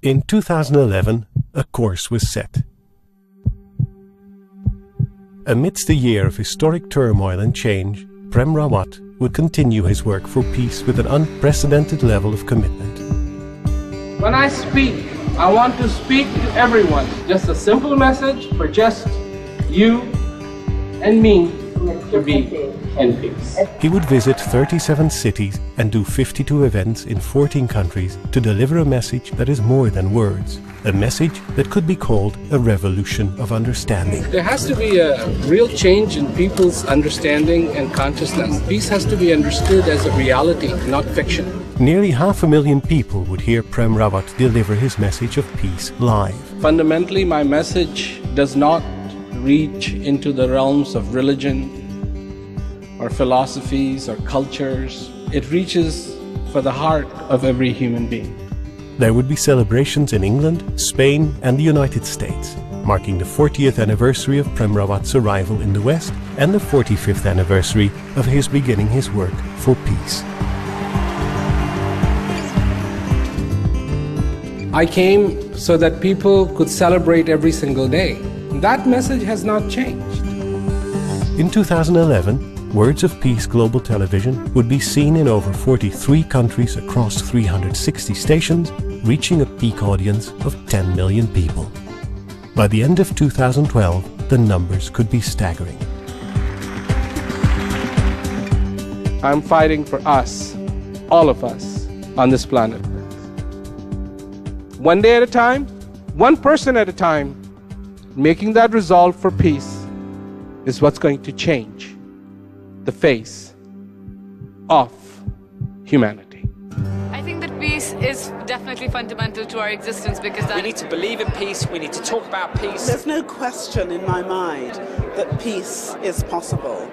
In 2011, a course was set. Amidst a year of historic turmoil and change, Prem Rawat would continue his work for peace with an unprecedented level of commitment. When I speak, I want to speak to everyone. Just a simple message for just you and me to be in peace. He would visit 37 cities and do 52 events in 14 countries to deliver a message that is more than words. A message that could be called a revolution of understanding. There has to be a real change in people's understanding and consciousness. Peace has to be understood as a reality, not fiction. Nearly 500,000 people would hear Prem Rawat deliver his message of peace live. Fundamentally, my message does not reach into the realms of religion or philosophies or cultures. It reaches for the heart of every human being. There would be celebrations in England, Spain and the United States, marking the 40th anniversary of Prem Rawat's arrival in the West and the 45th anniversary of his beginning his work for peace. I came so that people could celebrate every single day. That message has not changed. In 2011, Words of Peace Global Television would be seen in over 43 countries across 360 stations, reaching a peak audience of 10 million people. By the end of 2012, the numbers could be staggering. I'm fighting for us, all of us, on this planet. One day at a time, one person at a time, making that resolve for peace is what's going to change the face of humanity. I think that peace is definitely fundamental to our existence because we need to believe in peace, we need to talk about peace. There's no question in my mind that peace is possible.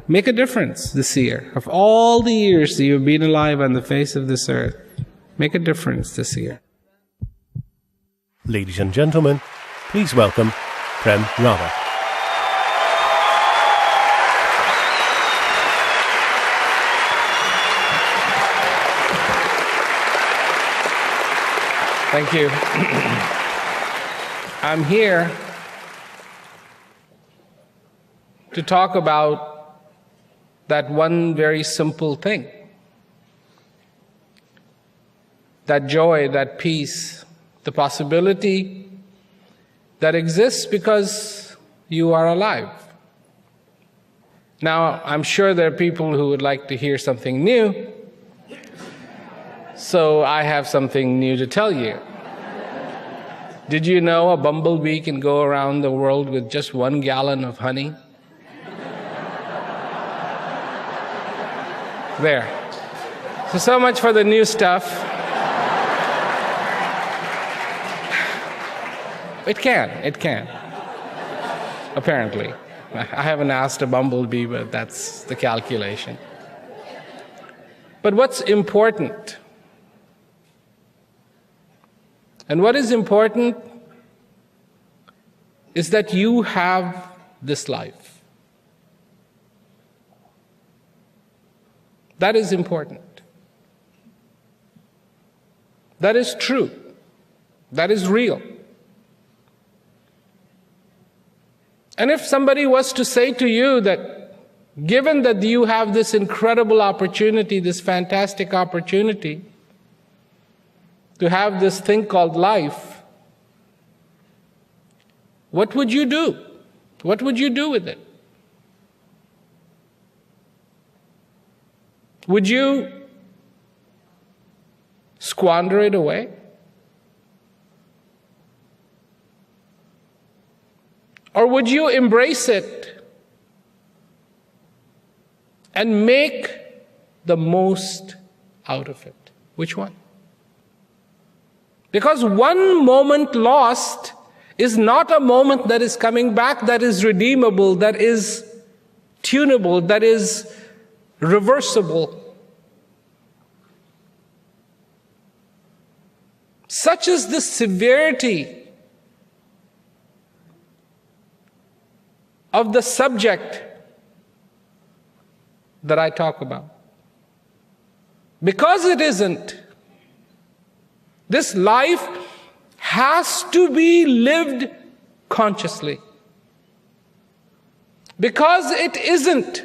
Make a difference this year. Of all the years that you've been alive on the face of this earth, make a difference this year. Ladies and gentlemen, please welcome Prem Rawat. Thank you. I'm here to talk about that one very simple thing. That joy, that peace, the possibility that exists because you are alive. Now, I'm sure there are people who would like to hear something new. So I have something new to tell you. Did you know a bumblebee can go around the world with just 1 gallon of honey? There. So much for the new stuff. It can. Apparently. I haven't asked a bumblebee, but that's the calculation. But what's important? And what is important is that you have this life. That is important. That is true. That is real. And if somebody was to say to you that, given that you have this incredible opportunity, this fantastic opportunity, to have this thing called life, what would you do? What would you do with it? Would you squander it away? Or would you embrace it and make the most out of it? Which one? Because one moment lost is not a moment that is coming back, that is redeemable, that is tunable, that is reversible. Such is the severity of the subject that I talk about. Because it isn't, This life has to be lived consciously. Because it isn't,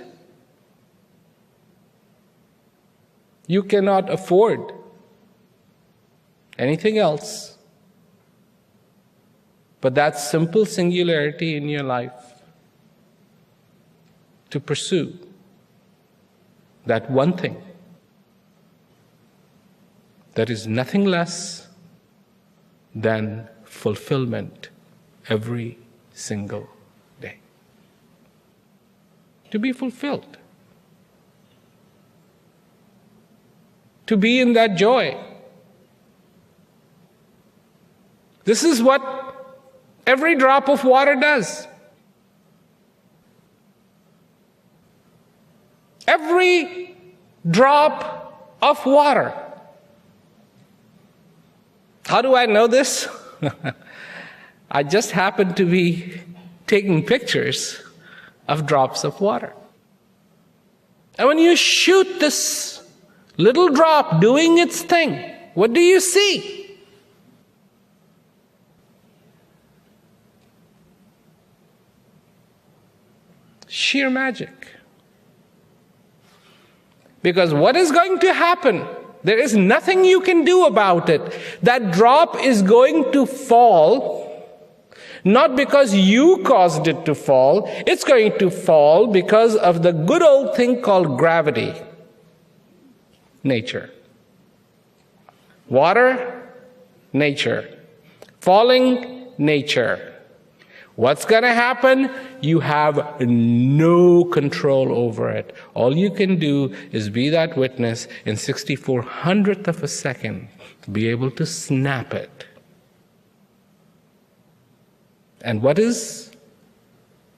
you cannot afford anything else but that simple singularity in your life, to pursue that one thing that is nothing less than fulfillment every single day. To be fulfilled. To be in that joy. This is what every drop of water does. Every drop of water. How do I know this? I just happen to be taking pictures of drops of water. And when you shoot this little drop doing its thing, what do you see? Sheer magic. Because what is going to happen? There is nothing you can do about it. That drop is going to fall, not because you caused it to fall. It's going to fall because of the good old thing called gravity. Nature. Water, nature. Falling, nature. What's going to happen? You have no control over it. All you can do is be that witness in 6400th of a second, be able to snap it. And what is?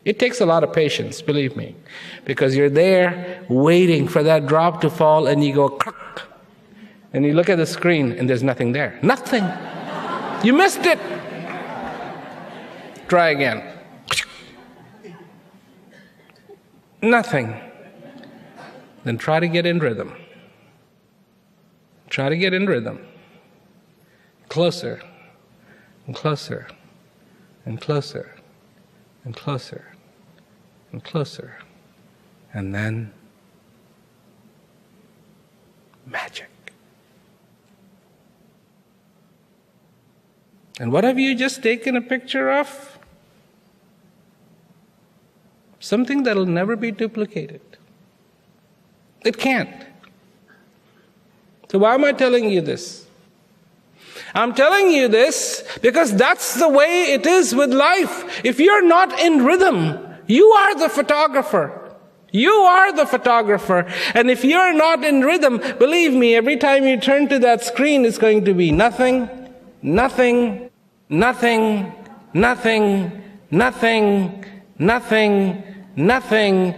It takes a lot of patience, believe me, because you're there waiting for that drop to fall and you go cluck, and you look at the screen and there's nothing there. Nothing. You missed it. Try again. Nothing. Then try to get in rhythm. Try to get in rhythm. Closer, and closer, and closer, and closer, and closer. And then magic. And what have you just taken a picture of? Something that'll never be duplicated. It can't. So why am I telling you this? I'm telling you this because that's the way it is with life. If you're not in rhythm, you are the photographer. You are the photographer. And if you're not in rhythm, believe me, every time you turn to that screen, it's going to be nothing, nothing, nothing, nothing, nothing, nothing, nothing,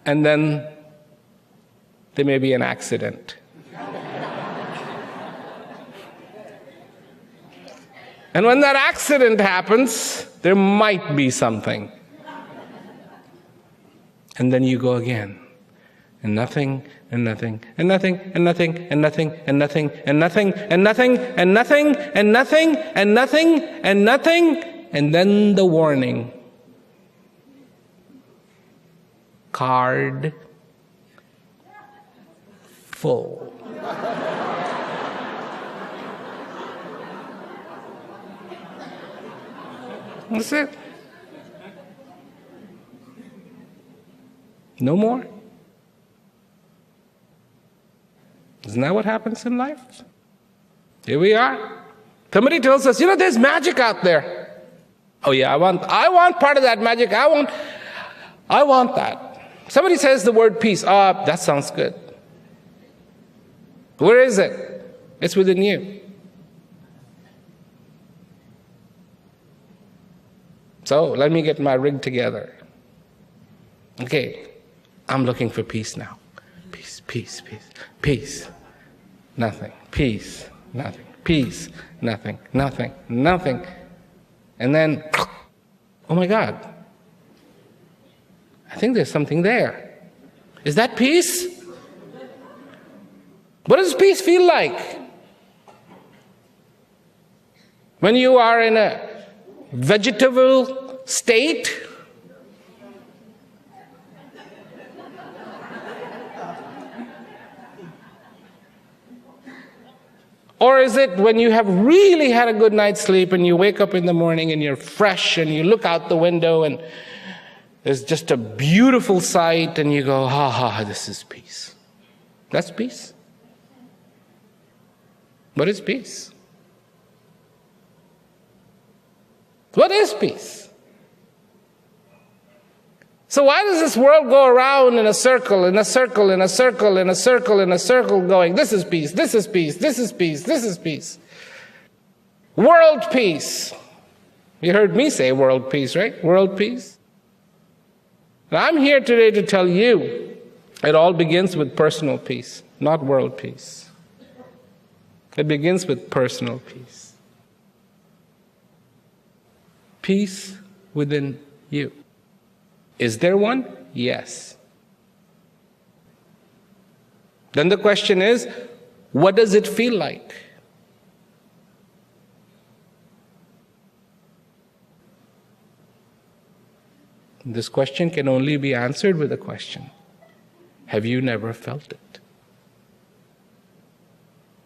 and then there may be an accident. And when that accident happens, there might be something. And then you go again. And nothing, and nothing, and nothing, and nothing, and nothing, and nothing, and nothing, and nothing, and nothing, and nothing, and nothing, and nothing, and then the warning. Card full. That's it. No more. Isn't that what happens in life? Here we are. Somebody tells us, there's magic out there. Oh yeah, I want part of that magic. I want that. Somebody says the word peace. That sounds good. Where is it? It's within you. So let me get my rig together. Okay, I'm looking for peace now. Peace, peace, peace, peace. Nothing. Peace, nothing. Peace, nothing, nothing, nothing. And then, oh my God. I think there's something there. Is that peace? What does peace feel like? When you are in a vegetable state, or is it when you have really had a good night's sleep and you wake up in the morning and you're fresh and you look out the window and there's just a beautiful sight and you go, ha ha, this is peace. That's peace. What is peace? What is peace? So why does this world go around in a circle, in a circle, in a circle, in a circle, in a circle, going, this is peace, this is peace, this is peace, this is peace. World peace. You heard me say world peace, right? World peace. And I'm here today to tell you, it all begins with personal peace, not world peace. It begins with personal peace. Peace within you. Is there one? Yes. Then the question is, what does it feel like? This question can only be answered with a question. Have you never felt it?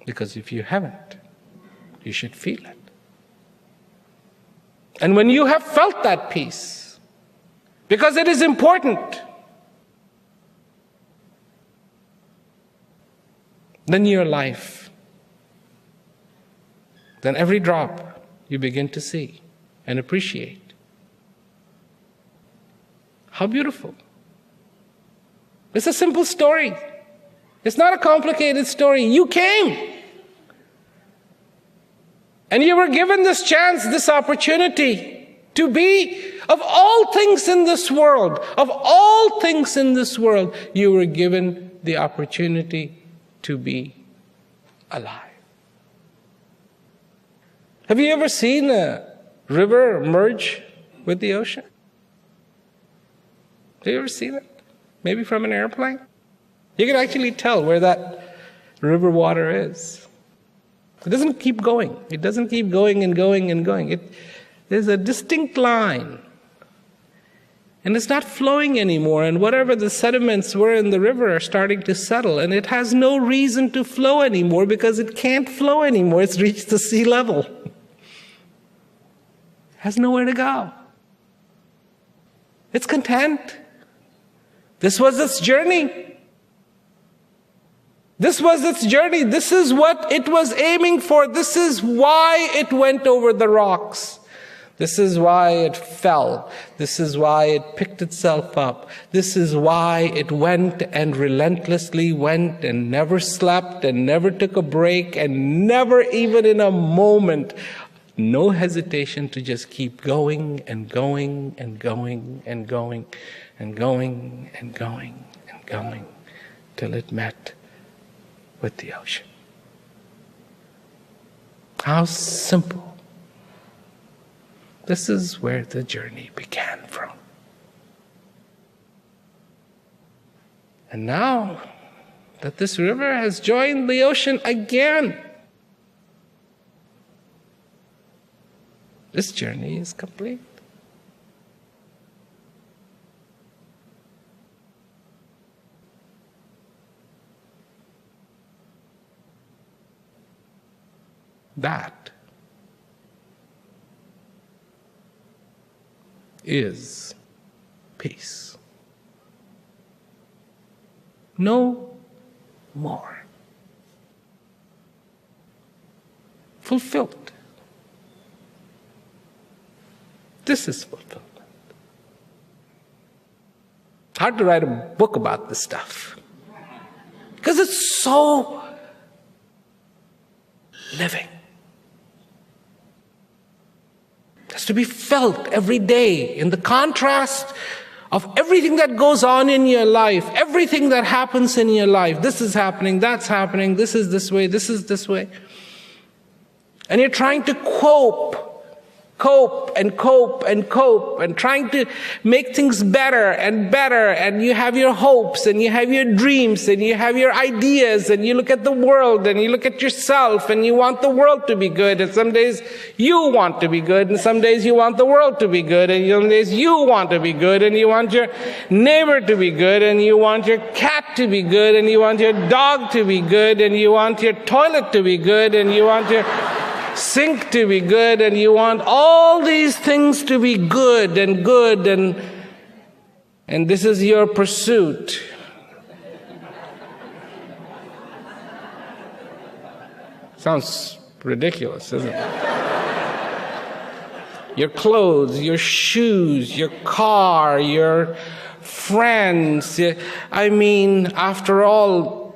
Because if you haven't, you should feel it. And when you have felt that peace, because it is important, then your life, then every drop you begin to see and appreciate. How beautiful. It's a simple story. It's not a complicated story. You came. And you were given this chance, this opportunity to be, of all things in this world, you were given the opportunity to be alive. Have you ever seen a river merge with the ocean? Have you ever seen it? Maybe from an airplane? You can actually tell where that river water is. It doesn't keep going. It doesn't keep going and going and going. There's a distinct line. And it's not flowing anymore. And whatever the sediments were in the river are starting to settle. And it has no reason to flow anymore because it can't flow anymore. It's reached the sea level. It has nowhere to go. It's content. This was its journey. This was its journey. This is what it was aiming for. This is why it went over the rocks. This is why it fell. This is why it picked itself up. This is why it went and relentlessly went and never slept and never took a break and never even in a moment, no hesitation to just keep going and going and going and going and going and going and going till it met with the ocean. How simple. This is where the journey began from. And now that this river has joined the ocean again, this journey is complete. That is peace. No more. Fulfilled. This is fulfillment. Hard to write a book about this stuff because it's so living. Has to be felt every day in the contrast of everything that goes on in your life, everything that happens in your life. This is happening, that's happening, this is this way, this is this way. And you're trying to cope cope and cope and cope and trying to make things better and better, and you have your hopes and you have your dreams and you have your ideas, and you look at the world and you look at yourself and you want the world to be good, and some days you want to be good, and some days you want the world to be good, and some days you want to be good, and you want your neighbor to be good, and you want your cat to be good, and you want your dog to be good, and you want your toilet to be good, and you want your sink to be good, and you want all these things to be good, and this is your pursuit. Sounds ridiculous, isn't it? Your clothes, your shoes, your car, your friends. I mean, after all,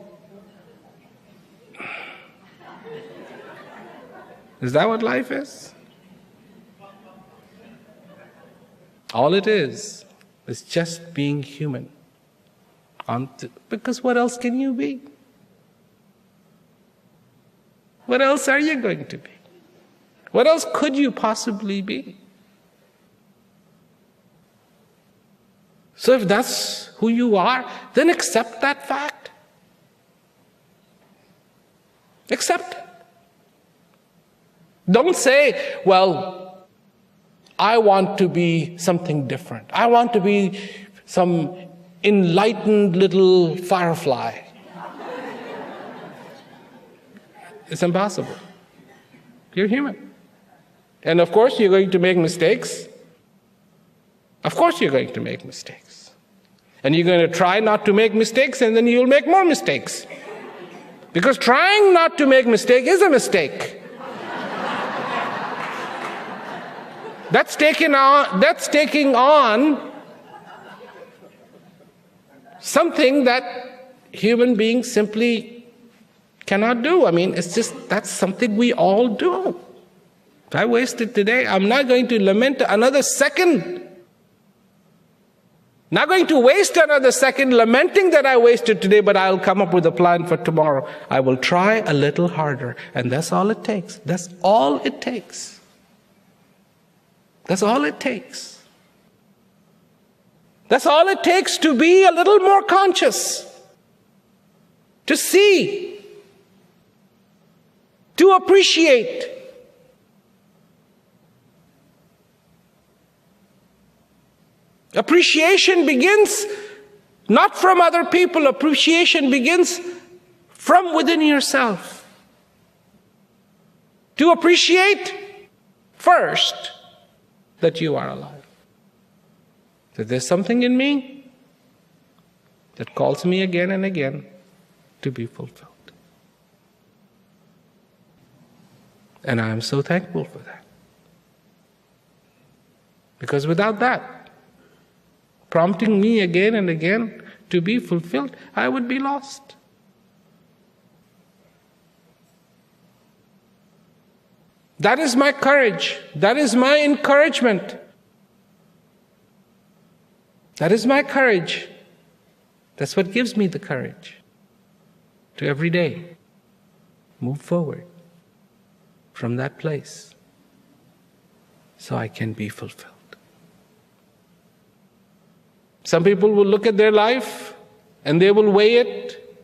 is that what life is? All it is just being human. Because what else can you be? What else are you going to be? What else could you possibly be? So if that's who you are, then accept that fact. Accept it. Don't say, well, I want to be something different. I want to be some enlightened little firefly. It's impossible. You're human. And of course you're going to make mistakes. Of course you're going to make mistakes. And you're going to try not to make mistakes, and then you'll make more mistakes. Because trying not to make mistake is a mistake. That's taking on something that human beings simply cannot do. I mean, it's just, that's something we all do. If I wasted today, I'm not going to lament another second. Not going to waste another second lamenting that I wasted today, but I'll come up with a plan for tomorrow. I will try a little harder, and that's all it takes. That's all it takes. That's all it takes. That's all it takes to be a little more conscious, to see, to appreciate. Appreciation begins not from other people. Appreciation begins from within yourself. To appreciate first that you are alive. That there's something in me that calls me again and again to be fulfilled. And I am so thankful for that. Because without that, prompting me again and again to be fulfilled, I would be lost. That is my courage. That is my encouragement. That is my courage. That's what gives me the courage to every day move forward from that place so I can be fulfilled. Some people will look at their life and they will weigh it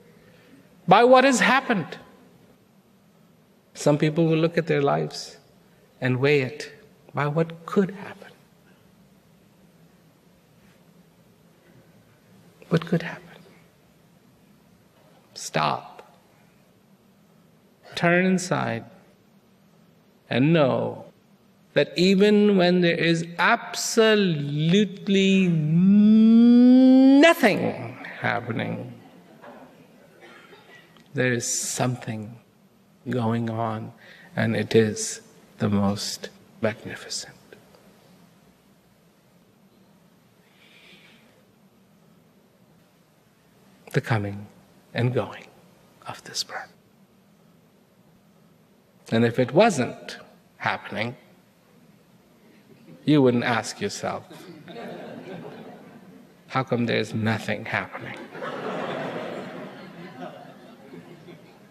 by what has happened. Some people will look at their lives and weigh it by what could happen. What could happen? Stop. Turn inside and know that even when there is absolutely nothing happening, there is something going on, and it is the most magnificent. The coming and going of this breath. And if it wasn't happening, you wouldn't ask yourself, how come there's nothing happening?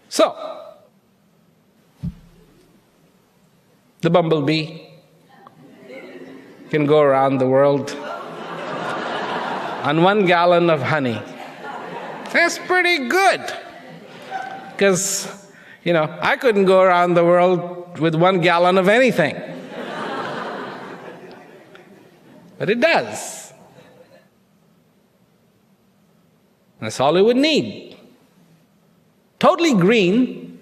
So, the bumblebee can go around the world on 1 gallon of honey. That's pretty good. Because, I couldn't go around the world with 1 gallon of anything. But it does. That's all it would need. Totally green.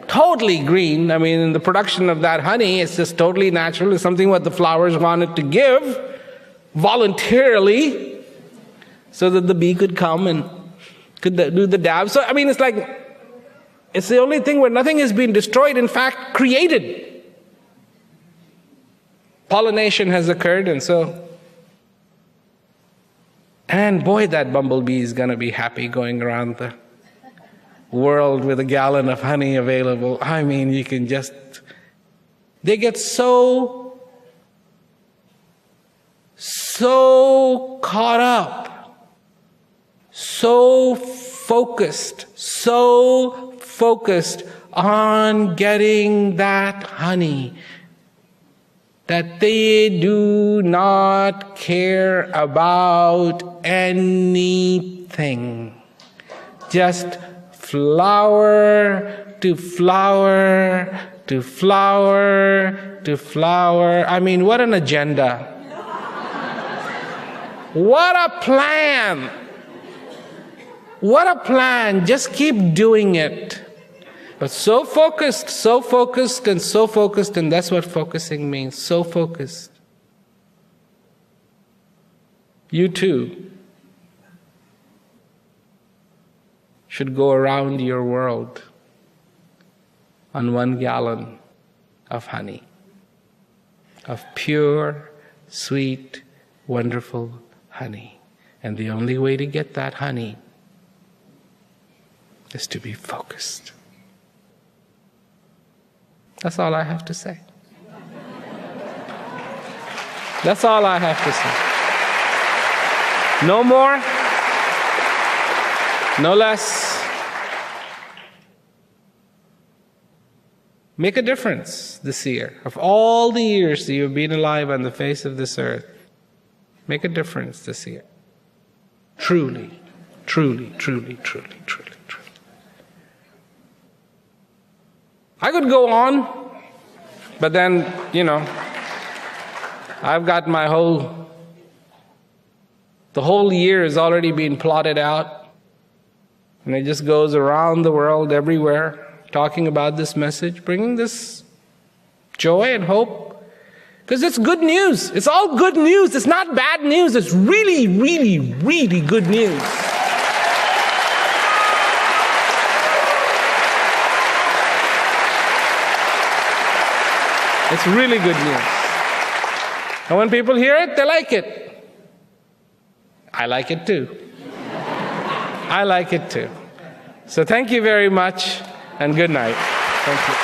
Totally green. I mean, in the production of that honey, it's just totally natural. It's something what the flowers wanted to give voluntarily so that the bee could come and could do the dab. So, I mean, it's like, it's the only thing where nothing has been destroyed, in fact, created. Pollination has occurred, and boy, that bumblebee is going to be happy going around the world with 1 gallon of honey available. I mean, they get so caught up, so focused on getting that honey that they do not care about anything. Just flower to flower to flower to flower. I mean, what an agenda. What a plan. What a plan. Just keep doing it. But so focused, and that's what focusing means, so focused. You too should go around your world on 1 gallon of honey, of pure, sweet, wonderful honey. And the only way to get that honey is to be focused. That's all I have to say. That's all I have to say. No more, no less. Make a difference this year. Of all the years that you've been alive on the face of this earth, make a difference this year. Truly, truly, truly, truly, truly. I could go on, but then, I've got the whole year has already been plotted out, and it just goes around the world everywhere, talking about this message, bringing this joy and hope, because it's good news. It's all good news. It's not bad news. It's really, really, really good news. It's really good news. And when people hear it, they like it. I like it too. I like it too. So thank you very much, and good night. Thank you.